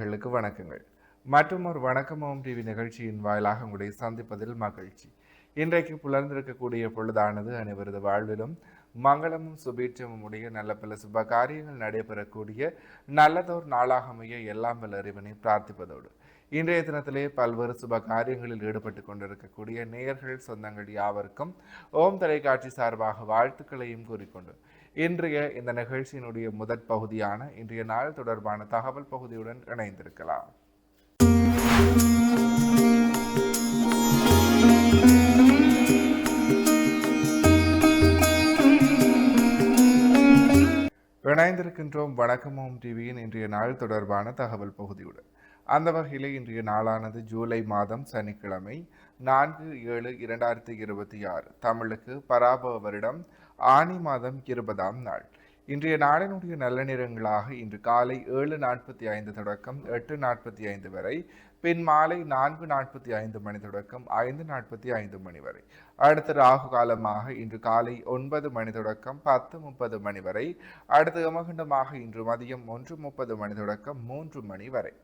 களுக்கு வணக்கங்கள் மற்றும் ஒரு வணக்கமும் டிவி நிகழ்ச்சியின் வாயிலாக உங்களை சந்திப்பதில் மகிழ்ச்சி. இன்றைக்கு புலர்ந்திருக்கக்கூடிய பொழுதானது அனைவரது வாழ்விலும் மங்களமும் சுபீட்சமும் உடைய நல்ல பல சுப காரியங்கள் நடைபெறக்கூடிய நல்லதோர் நாளாக அமைய எல்லாம் வல்ல இறைவனை பிரார்த்திப்பதோடு இன்றைய தினத்திலே பல்வேறு சுப காரியங்களில் ஈடுபட்டு கொண்டிருக்கக்கூடிய நேயர்கள் சொந்தங்கள் யாவருக்கும் ஓம் தொலைக்காட்சி சார்பாக வாழ்த்துக்களையும் கூறிக்கொண்டு இன்றைய இந்த நிகழ்ச்சியினுடைய முதற் பகுதியான இன்றைய நாள் தொடர்பான தகவல் பகுதியுடன் இணைந்திருக்கலாம். இணைந்திருக்கின்றோம் வணக்கமும் டிவியின் இன்றைய நாள் தொடர்பான தகவல் பகுதியுடன். அந்த வகையில் இன்றைய நாளானது ஜூலை மாதம் சனிக்கிழமை 4/7/2026 தமிழுக்கு பராபவ வருடம் ஆனி மாதம் 20ஆம் நாள். இன்றைய நாளினுடைய நல்ல நேரங்களாக இன்று காலை 7:45 தொடக்கம் 8:45 வரை, பின் மாலை 4:45 மணி தொடக்கம் 5:45 மணி வரை. அடுத்த ராகு காலமாக இன்று காலை 9 மணி தொடக்கம் 10:30 மணி வரை. அடுத்த யமகண்டமாக இன்று மதியம் 1:30 மணி தொடக்கம் 3 மணி வரை.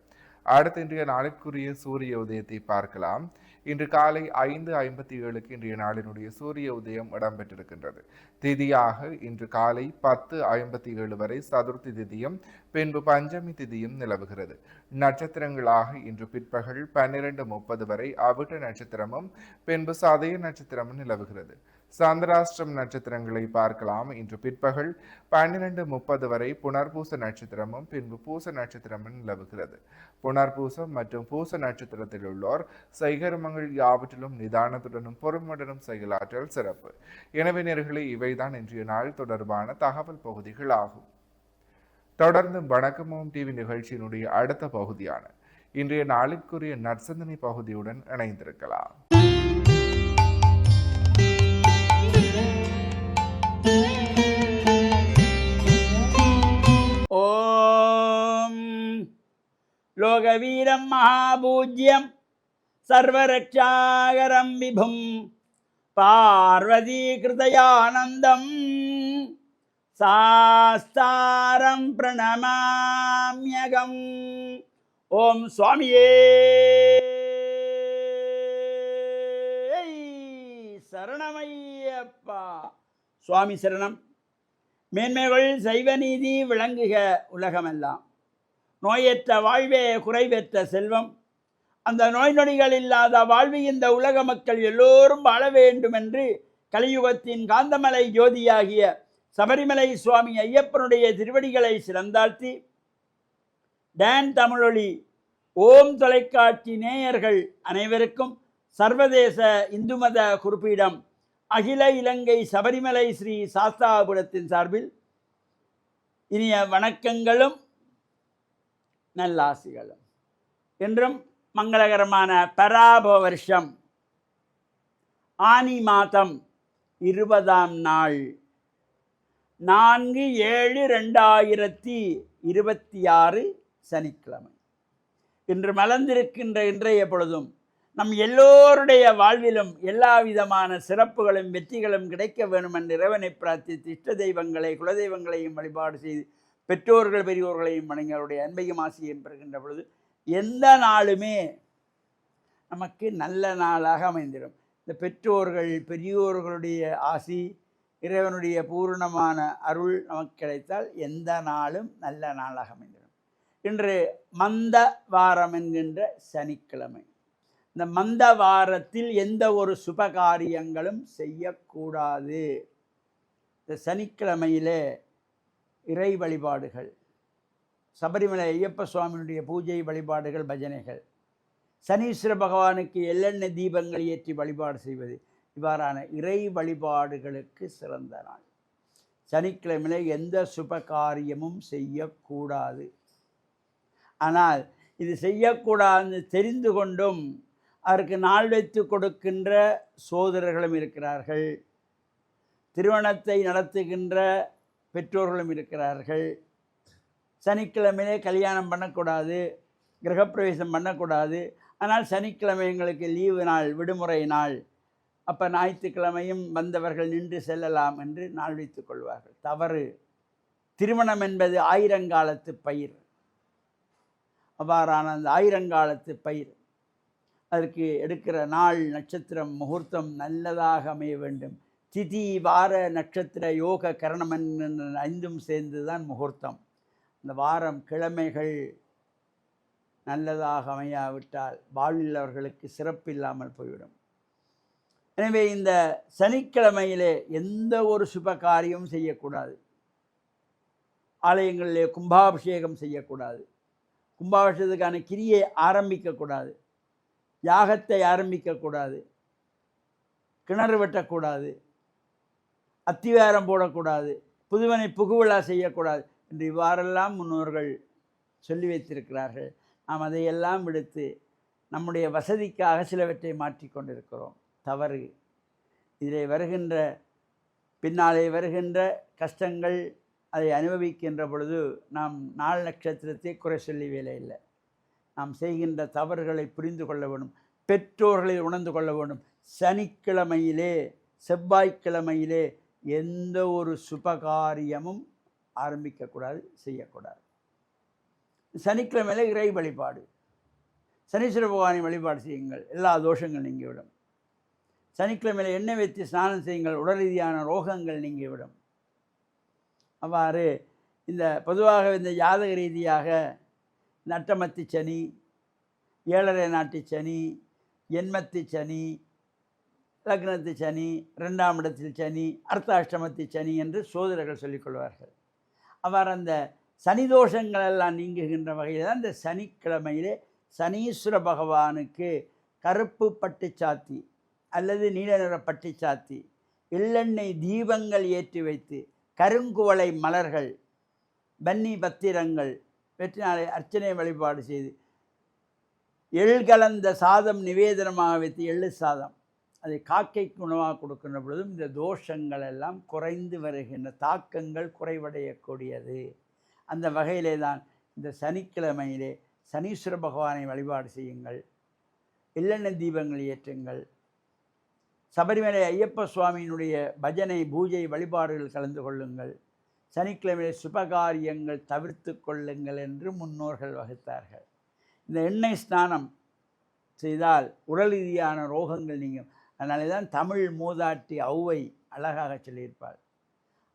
அடுத்த இன்றைய நாளுக்குரிய சூரிய உதயத்தை பார்க்கலாம். இன்று காலை 5:57 இன்றைய நாளினுடைய சூரிய உதயம் இடம்பெற்றிருக்கின்றது. திதியாக இன்று காலை 10:57 வரை சதுர்த்தி திதியும் பின்பு பஞ்சமி திதியும் நிலவுகிறது. நட்சத்திரங்களாக இன்று பிற்பகல் 12:30 வரை அவிட்ட நட்சத்திரமும் பின்பு சதய நட்சத்திரமும் நிலவுகிறது. சந்திராஷ்டிரம் நட்சத்திரங்களை பார்க்கலாம். இன்று பிற்பகல் 12:30 வரை புனர்பூச நட்சத்திரமும் பின்பு பூச நட்சத்திரமும் நிலவுகிறது. புனர்பூசம் மற்றும் பூச நட்சத்திரத்தில் உள்ளோர் செய்கர்மங்கள் யாவற்றிலும் நிதானத்துடனும் பொறுமையுடனும் செயலாற்றல் சிறப்பு. எனவே நேயர்களே, இவைதான் இன்றைய நாள் தொடர்பான தகவல் பகுதிகள் ஆகும். தொடர்ந்து வணக்கமும் டிவி நிகழ்ச்சியினுடைய அடுத்த பகுதியான இன்றைய நாளிற்குரிய நற்சிந்தனை பகுதியுடன் இணைந்திருக்கலாம். ஓம் லோகவீரம் மகாபூஜ்யம் சர்வரக்ஷாகரம் விபும் பார்வதீகிருதயானந்தம் சாஸ்தாரம் பிரணமாம்யகம். ஓம் சுவாமியே சரணமையப்பா. சுவாமி சரணம். மேன்மைகள் சைவ நீதி விளங்குக உலகமெல்லாம். நோயற்ற வாழ்வே குறைவற்ற செல்வம். அந்த நோய் நொடிகள் இல்லாத வாழ்வு இந்த உலக மக்கள் எல்லோரும் வாழ வேண்டும் என்று கலியுகத்தின் காந்தமலை ஜோதியாகிய சபரிமலை சுவாமி ஐயப்பனுடைய திருவடிகளை சிறந்தாழ்த்தி டான் தமிழொலி ஓம் தொலைக்காட்சி நேயர்கள் அனைவருக்கும் சர்வதேச இந்து மத குறிப்பீடம் அகில இலங்கை சபரிமலை ஸ்ரீ சாஸ்தாபுரத்தின் சார்பில் இனிய வணக்கங்களும் நல்லாசிகளும். என்றும் மங்களகரமான பராபவ வருஷம் ஆனி மாதம் 20ஆம் நாள் 4/7/2026 சனிக்கிழமை. இன்று மலர்ந்திருக்கின்ற இன்றைய பொழுதும் நம் எல்லோருடைய வாழ்விலும் எல்லா விதமான சிறப்புகளும் வெற்றிகளும் கிடைக்க வேண்டும் என்று இறைவனை பிரார்த்தித்து இஷ்ட தெய்வங்களை குலதெய்வங்களையும் வழிபாடு செய்து பெற்றோர்கள் பெரியோர்களையும் வணங்கியவருடைய அன்பையும் ஆசியையும் பெறுகின்ற பொழுது எந்த நாளுமே நமக்கு நல்ல நாளாக அமைந்திடும். இந்த பெற்றோர்கள் பெரியோர்களுடைய ஆசி இறைவனுடைய பூர்ணமான அருள் நமக்கு கிடைத்தால் எந்த நாளும் நல்ல நாளாக அமைந்திடும். இன்று மந்த வாரம் என்கின்ற சனிக்கிழமை. இந்த மந்த வாரத்தில் எந்த ஒரு சுபகாரியங்களும் செய்யக்கூடாது. இந்த சனிக்கிழமையிலே இறை வழிபாடுகள், சபரிமலை ஐயப்ப சுவாமியினுடைய பூஜை வழிபாடுகள், பஜனைகள், சனீஸ்வர பகவானுக்கு எள்ளெண்ணெய் தீபங்கள் ஏற்றி வழிபாடு செய்வது, இவ்வாறான இறை வழிபாடுகளுக்கு சிறந்த நாள். சனிக்கிழமையிலே எந்த சுபகாரியமும் செய்யக்கூடாது. ஆனால் இது செய்யக்கூடாது தெரிந்து கொண்டும் அதற்கு நாள் வைத்து கொடுக்கின்ற சோதரர்களும் இருக்கிறார்கள். திருமணத்தை நடத்துகின்ற பெற்றோர்களும் இருக்கிறார்கள். சனிக்கிழமையிலே கல்யாணம் பண்ணக்கூடாது, கிரகப்பிரவேசம் பண்ணக்கூடாது. ஆனால் சனிக்கிழமை எங்களுக்கு லீவு நாள், விடுமுறை நாள், அப்போ ஞாயிற்றுக்கிழமையும் வந்தவர்கள் நின்று செல்லலாம் என்று நாள் வைத்து கொள்வார்கள். தவறு. திருமணம் என்பது ஆயிரங்காலத்து பயிர். அவ்வாறான அந்த ஆயிரங்காலத்து பயிர் அதற்கு எடுக்கிற நாள் நட்சத்திரம் முகூர்த்தம் நல்லதாக அமைய வேண்டும். திதி வார நட்சத்திர யோக கரணமன் ஐந்தும் சேர்ந்து தான் முகூர்த்தம். அந்த வாரம் கிழமைகள் நல்லதாக அமையாவிட்டால் வாழ்வில் அவர்களுக்கு சிறப்பு இல்லாமல் போய்விடும். எனவே இந்த சனிக்கிழமையிலே எந்த ஒரு சுப காரியமும் செய்யக்கூடாது. ஆலயங்களிலே கும்பாபிஷேகம் செய்யக்கூடாது. கும்பாபிஷேகத்துக்கான கிரியை ஆரம்பிக்கக்கூடாது. யாகத்தை ஆரம்பிக்கக்கூடாது. கிணறு வெட்டக்கூடாது. அத்திவாரம் போடக்கூடாது. புதுவனை புகுவிழா செய்யக்கூடாது என்று இவ்வாறெல்லாம் முன்னோர்கள் சொல்லி வைத்திருக்கிறார்கள். நாம் அதையெல்லாம் விடுத்து நம்முடைய வசதிக்காக சிலவற்றை மாற்றிக்கொண்டிருக்கிறோம். தவறு. இதில் வருகின்ற பின்னாலே வருகின்ற கஷ்டங்கள் அதை அனுபவிக்கின்ற பொழுது நாம் நாள் நட்சத்திரத்தை குறை சொல்லி வேலை இல்லை. நாம் செய்கின்ற தவறுகளை புரிந்து கொள்ள வேண்டும். பெற்றோர்களை உணர்ந்து கொள்ள வேண்டும். சனிக்கிழமையிலே செவ்வாய்க்கிழமையிலே எந்த ஒரு சுபகாரியமும் ஆரம்பிக்கக்கூடாது, செய்யக்கூடாது. சனிக்கிழமையில் இறை வழிபாடு, சனீஸ்வர பகவானை வழிபாடு செய்யுங்கள், எல்லா தோஷங்கள் நீங்கிவிடும். சனிக்கிழமையில் எண்ணெய் வைத்து ஸ்நானம் செய்யுங்கள், உடல் ரீதியான ரோகங்கள் நீங்கிவிடும். அவ்வாறு இந்த பொதுவாக இந்த ஜாதக ரீதியாக நட்டமத்தி சனி, 7.5 நாட்டு சனி, எண்மத்தி சனி, லக்னத்து சனி, 2ஆம் இடத்தில் சனி, அர்த்தாஷ்டமத்தி சனி என்று சோதரர்கள் சொல்லிக்கொள்வார்கள். அவ்வாறு அந்த சனி தோஷங்களெல்லாம் நீங்குகின்ற வகையில் தான் இந்த சனிக்கிழமையிலே சனீஸ்வர பகவானுக்கு கருப்பு பட்டு சாத்தி அல்லது நீல நிற பட்டு சாத்தி எள்ளெண்ணெய் தீபங்கள் ஏற்றி வைத்து கருங்குவளை மலர்கள், பன்னி பத்திரங்கள் வெற்றினாலே அர்ச்சனை வழிபாடு செய்து எள் கலந்த சாதம் நிவேதனமாக வைத்து எள்ளு சாதம் அதை காக்கைக்கு உணவாக கொடுக்கின்ற பொழுதும் இந்த தோஷங்கள் எல்லாம் குறைந்து வருகின்ற தாக்கங்கள் குறைவடையக்கூடியது. அந்த வகையிலே தான் இந்த சனிக்கிழமையிலே சனீஸ்வர பகவானை வழிபாடு செய்யுங்கள், எள்ளெண்ணெய் தீபங்கள் ஏற்றுங்கள், சபரிமலை ஐயப்ப சுவாமியினுடைய பஜனை பூஜை வழிபாடுகள் கலந்து கொள்ளுங்கள், சனிக்கிழமையிலே சுபகாரியங்கள் தவிர்த்து கொள்ளுங்கள் என்று முன்னோர்கள் வகுத்தார்கள். இந்த எண்ணெய் ஸ்நானம் செய்தால் உடல் ரீதியான ரோகங்கள் நீங்கும். அதனாலே தான் தமிழ் மூதாட்டி ஔவை அழகாக சொல்லியிருப்பாள்,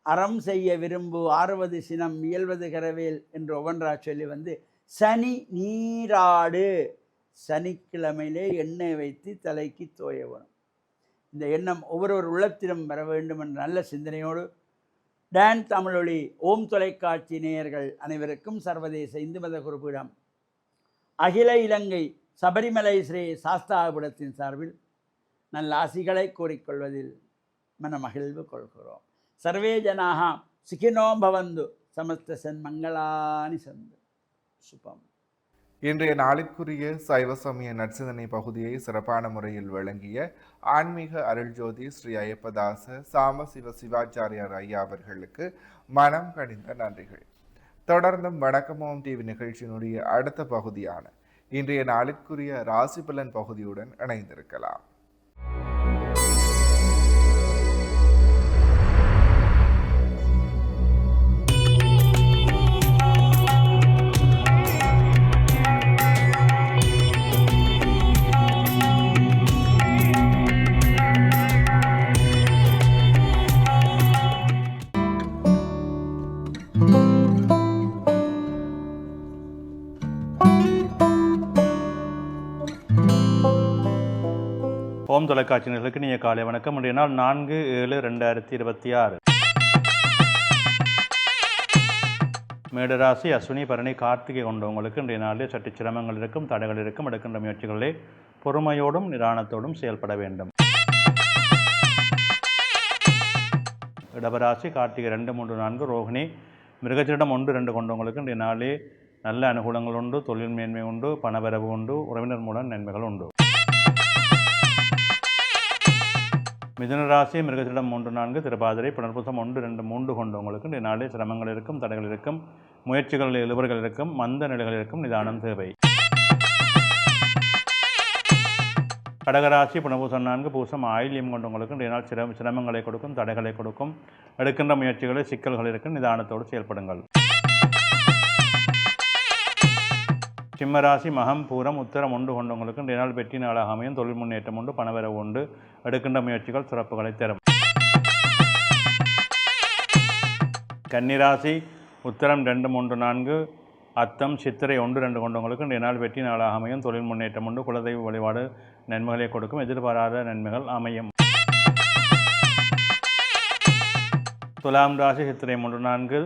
அறம் செய்ய விரும்பு ஆறுவது சினம் இயல்வது கரவேல் என்று ஒவ்வொன்றா சொல்லி சனி நீராடு, சனிக்கிழமையிலே எண்ணெய் வைத்து தலைக்கு தோயவனும். இந்த எண்ணம் ஒவ்வொரு உள்ளத்திலும் வர வேண்டும் என்ற நல்ல சிந்தனையோடு டான் தமிழொலி ஓம் தொலைக்காட்சி நேயர்கள் அனைவருக்கும் சர்வதேச இந்து மத குறிப்பிடம் அகில இலங்கை சபரிமலை ஸ்ரீ சாஸ்தாபுரத்தின் சார்பில் நல்ல ஆசிகளை கூறிக்கொள்வதில் மனமகிழ்வு கொள்கிறோம். சர்வே ஜனாக சுகினோ பவந்து சமஸ்த சன்மங்களானி சந்து சுபம். இன்றைய நாளிற்குரிய சைவ சமய நற்சிந்தனை பகுதியை சிறப்பான முறையில் வழங்கிய ஆன்மீக அருள்ஜோதி ஸ்ரீ ஐயப்பதாச சாமசிவ சிவாச்சாரியார் ஐயா அவர்களுக்கு மனம் கனிந்த நன்றிகள். தொடர்ந்தும் வணக்கமோம் டிவி நிகழ்ச்சியினுடைய அடுத்த பகுதியான இன்றைய நாளிற்குரிய ராசி பலன் பகுதியுடன் இணைந்திருக்கலாம். ஓம் தொலைக்காட்சி நேயர்களுக்கு இனிய காலை வணக்கம். இன்றைய நாள் 4/7/2026. மேடராசி அஸ்வினி பரணி கார்த்திகை கொண்டவங்களுக்கு இன்றைய நாளில் சற்று சிரமங்கள் இருக்கும், தடைகள் இருக்கும். எடுக்கின்ற முயற்சிகளிலே பொறுமையோடும் நிதானத்தோடும் செயல்பட வேண்டும். இடபராசி கார்த்திகை 2, 3, 4, ரோகிணி மிருகச்சிடம் 1, 2 கொண்டவங்களுக்கு இன்றைய நாளே நல்ல அனுகூலங்கள் உண்டு, தொழில் மேன்மை உண்டு, பணவரவு உண்டு, உறவினர் மூலம் நன்மைகள் உண்டு. மிதுனராசி மிருகத்திடம் 3, 4, திருபாதிரை புனர்பூசம் 1, 2, 3 கொண்டவங்களுக்கு இன்றைய நாளே சிரமங்கள் இருக்கும், தடைகள் இருக்கும், முயற்சிகளில் இழுபறிகள் இருக்கும், மந்த நிலைகள் இருக்கும், நிதானம் தேவை. கடகராசி புனர்பூசம் 4, பூசம் ஆயில்யம் கொண்டவங்களுக்கு இன்றைய நாள் சிரமங்களை கொடுக்கும், தடைகளை கொடுக்கும். எடுக்கின்ற முயற்சிகளில் சிக்கல்கள் இருக்கும், நிதானத்தோடு செயல்படுங்கள். சிம்மராசி மகம் பூரம் உத்தரம் ஒன்று கொண்டவங்களுக்கு இன்றைய நாள் வெற்றி நாளாக அமையும். தொழில் முன்னேற்றம் உண்டு, பணவரவு உண்டு, எடுக்கின்ற முயற்சிகள் சிறப்புகளை தரும். கன்னிராசி உத்தரம் 2, 3, 4 அத்தம் சித்திரை 1, 2 கொண்டவங்களுக்கு இன்றைய நாள் வெற்றி நாளாக அமையும். தொழில் முன்னேற்றம் உண்டு, குலதெய்வ வழிபாடு நன்மைகளை கொடுக்கும், எதிர்பாராத நன்மைகள் அமையும். துலாம் ராசி சித்திரை 3, 4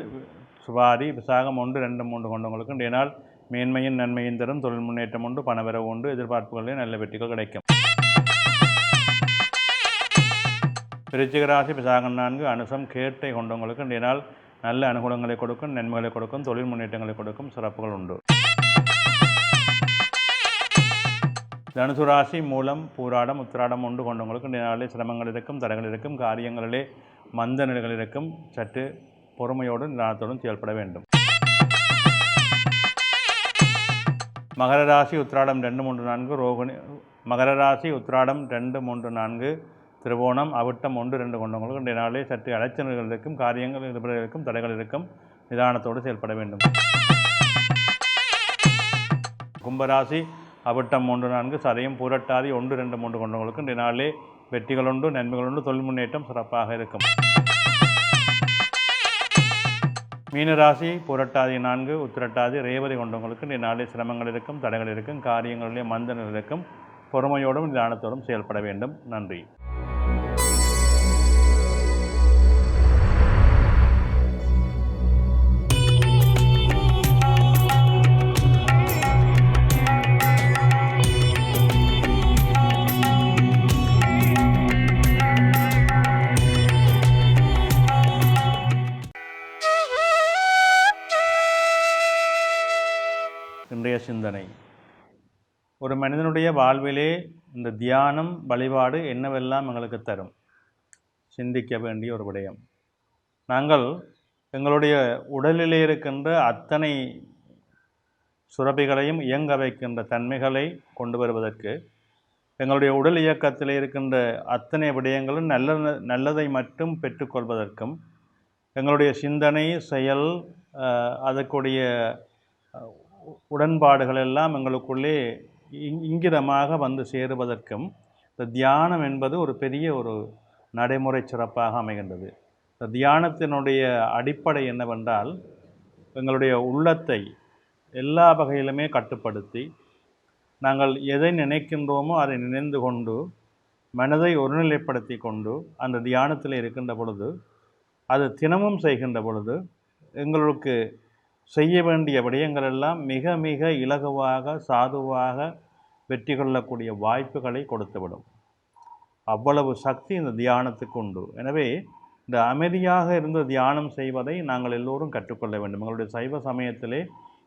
சுவாதி விசாகம் 1, 2, 3 கொண்டவங்களுக்கு இன்றைய நாள் மேன்மையின் நன்மையின் தரும், தொழில் முன்னேற்றம் உண்டு, பணவரவு உண்டு, எதிர்பார்ப்புகளில் நல்ல வெற்றிகள் கிடைக்கும். விருச்சிக ராசி விசாகம் 4 அனுசம் கேட்டை கொண்டவங்களுக்கு இன்றைய நாள் நல்ல அனுகூலங்களை கொடுக்கும், நன்மைகளை கொடுக்கும், தொழில் முன்னேற்றங்களை கொடுக்கும், சிறப்புகள் உண்டு. தனுசு ராசி மூலம் பூராடம் உத்திராடம் 1 கொண்டவங்களுக்கு இன்றைய நாளில் சிரமங்கள் இருக்கும், தடைகள் இருக்கும், காரியங்களிலே மந்த நிலைகள் இருக்கும். சற்று பொறுமையோடு நிதானத்தோடும் செயல்பட வேண்டும். மகர ராசி உத்திராடம் 2, 3, 4 ரோகிணி மகர ராசி உத்திராடம் 2, 3, 4 திருவோணம் அவிட்டம் 1, 2 கொண்டவங்களுக்கு இன்றைய நாளே சற்று அலைச்சல்கள் இருக்கும், காரியங்கள் இருக்கும், தடைகள் இருக்கும், நிதானத்தோடு செயல்பட வேண்டும். கும்பராசி அவிட்டம் 3, 4 சதயம் பூரட்டாதி 1, 2, 3 கொண்டவங்களுக்கு இன்றைய நாளே வெற்றிகள் உண்டு, நன்மைகள் உண்டு, தொழில் முன்னேற்றம் சிறப்பாக இருக்கும். மீனராசி புரட்டாதி 4 உத்திரட்டாதி ரேவதி கொண்டவங்களுக்கு இன்றைய நாளே சிரமங்கள் இருக்கும், தடைகள் இருக்கும், காரியங்களிலே மந்தங்கள் இருக்கும், பொறுமையோடும் நிதானத்தோடும் செயல்பட வேண்டும். நன்றி. இன்றைய சிந்தனை: ஒரு மனிதனுடைய வாழ்விலே இந்த தியானம் வழிபாடு என்னவெல்லாம் எங்களுக்கு தரும்? சிந்திக்க வேண்டிய ஒரு விடயம். நாங்கள் எங்களுடைய உடலிலே இருக்கின்ற அத்தனை சுரபிகளையும் இயங்க வைக்கின்ற தன்மைகளை கொண்டு வருவதற்கு, எங்களுடைய உடல் இயக்கத்தில் இருக்கின்ற அத்தனை விடயங்களும் நல்லதை மட்டும் பெற்றுக்கொள்வதற்கும், எங்களுடைய சிந்தனை செயல் அதற்குடைய உடன்பாடுகள் எல்லாம் எங்களுக்குள்ளே இங்கிதமாக வந்து சேருவதற்கும் இந்த தியானம் என்பது ஒரு பெரிய ஒரு நடைமுறை சிறப்பாக அமைகின்றது. இந்த தியானத்தினுடைய அடிப்படை என்னவென்றால், எங்களுடைய உள்ளத்தை எல்லா வகையிலுமே கட்டுப்படுத்தி, நாங்கள் எதை நினைக்கின்றோமோ அதை நினைந்து கொண்டு, மனதை ஒருநிலைப்படுத்தி கொண்டு அந்த தியானத்தில் இருக்கின்ற பொழுது, அது தினமும் செய்கின்ற பொழுது எங்களுக்கு செய்ய வேண்டிய விடயங்கள் எல்லாம் மிக மிக இலகுவாக சாதுவாக வெற்றி கொள்ளக்கூடிய வாய்ப்புகளை கொடுத்துவிடும். அவ்வளவு சக்தி இந்த தியானத்துக்கு உண்டு. எனவே இந்த அமைதியாக இருந்து தியானம் செய்வதை நாங்கள் எல்லோரும் கற்றுக்கொள்ள வேண்டும். எங்களுடைய சைவ சமயத்திலே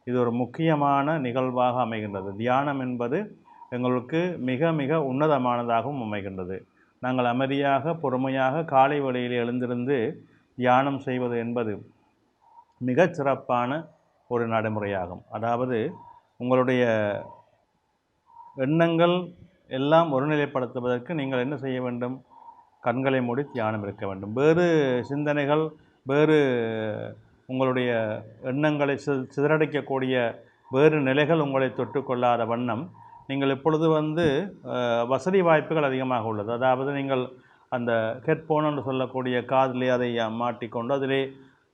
இது ஒரு முக்கியமான நிகழ்வாக அமைகின்றது. தியானம் என்பது எங்களுக்கு மிக மிக உன்னதமானதாகவும் அமைகின்றது. நாங்கள் அமைதியாக பொறுமையாக காலை வேளையில் எழுந்திருந்து தியானம் செய்வது என்பது மிகச் சிறப்பான ஒரு நடைமுறையாகும். அதாவது உங்களுடைய எண்ணங்கள் எல்லாம் ஒருநிலைப்படுத்துவதற்கு நீங்கள் என்ன செய்ய வேண்டும்? கண்களை மூடி தியானம் இருக்க வேண்டும். வேறு சிந்தனைகள், வேறு உங்களுடைய எண்ணங்களை சிதறடிக்கக்கூடிய வேறு நிலைகள் உங்களை தொட்டுக்கொள்ளாத வண்ணம் நீங்கள் இப்பொழுது வசதி வாய்ப்புகள் அதிகமாக உள்ளது. அதாவது நீங்கள் அந்த ஹெட்ஃபோன் என்று சொல்லக்கூடிய காதிலே அதை மாட்டிக்கொண்டு அதிலே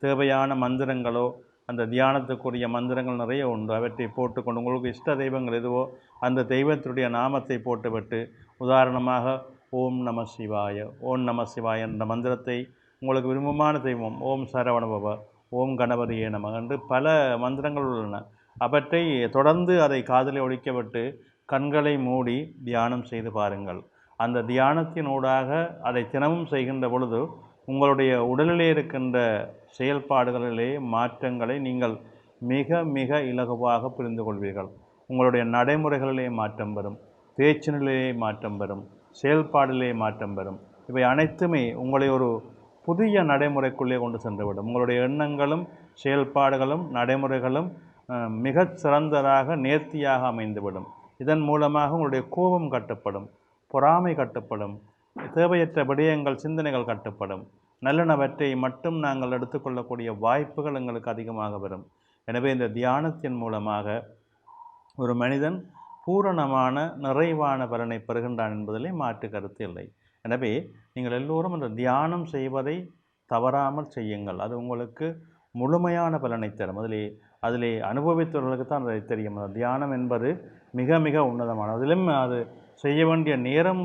தேவையான மந்திரங்களோ, அந்த தியானத்துக்குரிய மந்திரங்கள் நிறைய உண்டு, அவற்றை போட்டுக்கொண்டு உங்களுக்கு இஷ்ட தெய்வங்கள் எதுவோ அந்த தெய்வத்துடைய நாமத்தை போட்டுவிட்டு, உதாரணமாக ஓம் நம சிவாய, ஓம் நம சிவாய என்ற மந்திரத்தை, உங்களுக்கு விருப்பமான தெய்வம் ஓம் சரவணபவ, ஓம் கணபதியே நம என்று பல மந்திரங்கள் உள்ளன. அவற்றை தொடர்ந்து அதை காதிலே ஒழிக்கவிட்டு கண்களை மூடி தியானம் செய்து பாருங்கள். அந்த தியானத்தினூடாக அதை தினமும் செய்கின்ற பொழுது உங்களுடைய உடலிலே இருக்கின்ற செயல்பாடுகளிலே மாற்றங்களை நீங்கள் மிக மிக இலகுவாக புரிந்து கொள்வீர்கள். உங்களுடைய நடைமுறைகளிலே மாற்றம் வரும், பேச்சு நிலையிலே மாற்றம் வரும், செயல்பாடிலே மாற்றம் வரும். இவை அனைத்துமே உங்களை ஒரு புதிய நடைமுறைக்குள்ளே கொண்டு சென்றுவிடும். உங்களுடைய எண்ணங்களும் செயல்பாடுகளும் நடைமுறைகளும் மிகச் சிறந்ததாக நேர்த்தியாக அமைந்துவிடும். இதன் மூலமாக உங்களுடைய கோபம் கட்டுப்படும், பொறாமை கட்டுப்படும், தேவையற்ற விடயங்கள் சிந்தனைகள் கட்டுப்படும். நல்லனவற்றை மட்டும் நாங்கள் எடுத்துக்கொள்ளக்கூடிய வாய்ப்புகள் எங்களுக்கு அதிகமாக வரும். எனவே இந்த தியானத்தின் மூலமாக ஒரு மனிதன் பூரணமான நிறைவான பலனை பெறுகின்றான் என்பதிலே மாற்று கருத்து இல்லை. எனவே நீங்கள் எல்லோரும் அந்த தியானம் செய்வதை தவறாமல் செய்யுங்கள். அது உங்களுக்கு முழுமையான பலனை தரும். அதிலே அனுபவித்தவர்களுக்கு தான் அதை தெரியும். அந்த தியானம் என்பது மிக மிக உன்னதமானது. அதிலும் அது செய்ய வேண்டிய நேரம்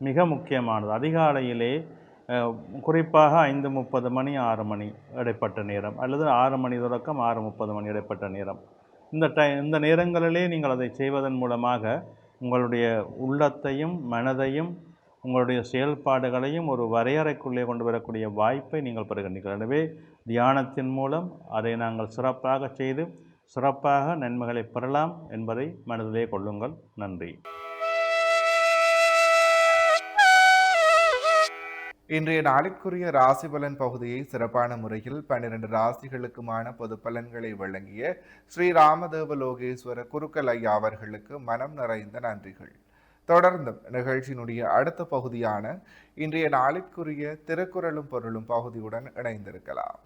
மிக முக்கியமானது. அதிகாலையிலே குறிப்பாக 5:30 மணி 6 மணி இடைப்பட்ட நேரம், அல்லது 6 மணி தொடக்கம் 6:30 மணி இடைப்பட்ட நேரம். இந்த நேரங்களிலே நீங்கள் அதை செய்வதன் மூலமாக உங்களுடைய உள்ளத்தையும் மனதையும் உங்களுடைய செயல்பாடுகளையும் ஒரு வரையறைக்குள்ளே கொண்டு வரக்கூடிய வாய்ப்பை நீங்கள் பெறுகின்றீர்கள். எனவே தியானத்தின் மூலம் அதை நாங்கள் சிறப்பாக செய்து சிறப்பாக நன்மைகளை பெறலாம் என்பதை மனதிலே கொள்ளுங்கள். நன்றி. இன்றைய நாளிற்குரிய ராசி பலன் பகுதியை சிறப்பான முறையில் 12 ராசிகளுக்குமான பொது பலன்களை வழங்கிய ஸ்ரீ ராமதேவ லோகேஸ்வர குருக்கள் ஐயா அவர்களுக்கு மனம் நிறைந்த நன்றிகள். தொடர்ந்தும் நிகழ்ச்சியினுடைய அடுத்த பகுதியான இன்றைய நாளிற்குரிய திருக்குறளும் பொருளும் பகுதியுடன் இணைந்திருக்கலாம்.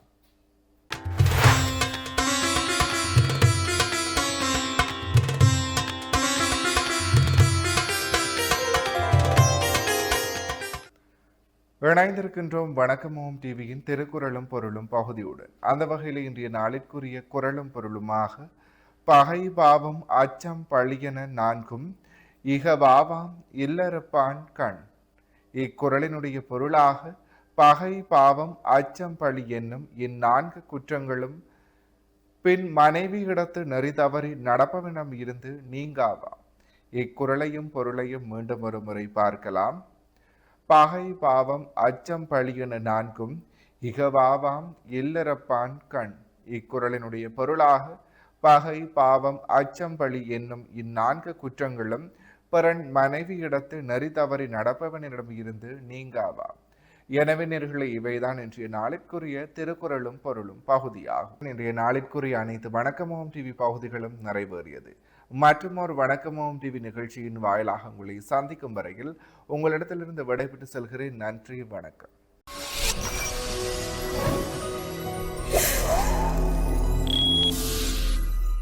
இணைந்திருக்கின்றோம் வணக்கமோம் டிவியின் திருக்குறளும் பொருளும் பகுதியுடன். அந்த வகையில் இன்றைய நாளிற்குரிய குறளும் பொருளுமாக பகை பாவம் அச்சம் பழியென நான்கும் இகவாவாம் இல்லறப்பான் கண். இக்குறளினுடைய பொருளாக பகை பாவம் அச்சம் பழி என்னும் இந்நான்கு குற்றங்களும் பின் மனைவியிடத்து நெறி தவறி நடப்பவனிடம் இருந்து நீங்காவாம். இக்குறளையும் பொருளையும் மீண்டும் ஒரு முறை பார்க்கலாம். பகை பாவம் அச்சம் பழியென நான்கும் இகவாவாம் இல்லறப்பான் கண். இக்குறளினுடைய பொருளாக பகை பாவம் அச்சம் பழி என்னும் இந்நான்கு குற்றங்களும் பிறன் மனைவியிடத்து நெறி தவறி நடப்பவனிடம் இருந்து நீங்காவாம். எனவே நேயர்களே, இவைதான் இன்றைய நாளிற்குரிய திருக்குறளும் பொருளும் பகுதியாகும். இன்றைய நாளிற்குரிய அனைத்து வணக்கமோம் டிவி பகுதிகளும் நிறைவேறியது. மற்றும் ஒரு வணக்கமோம் டிவி நிகழ்ச்சியின் வாயிலாக உங்களை சந்திக்கும் வரையில் உங்களிடத்திலிருந்து விடைபெற்று செல்கிறேன். நன்றி, வணக்கம்.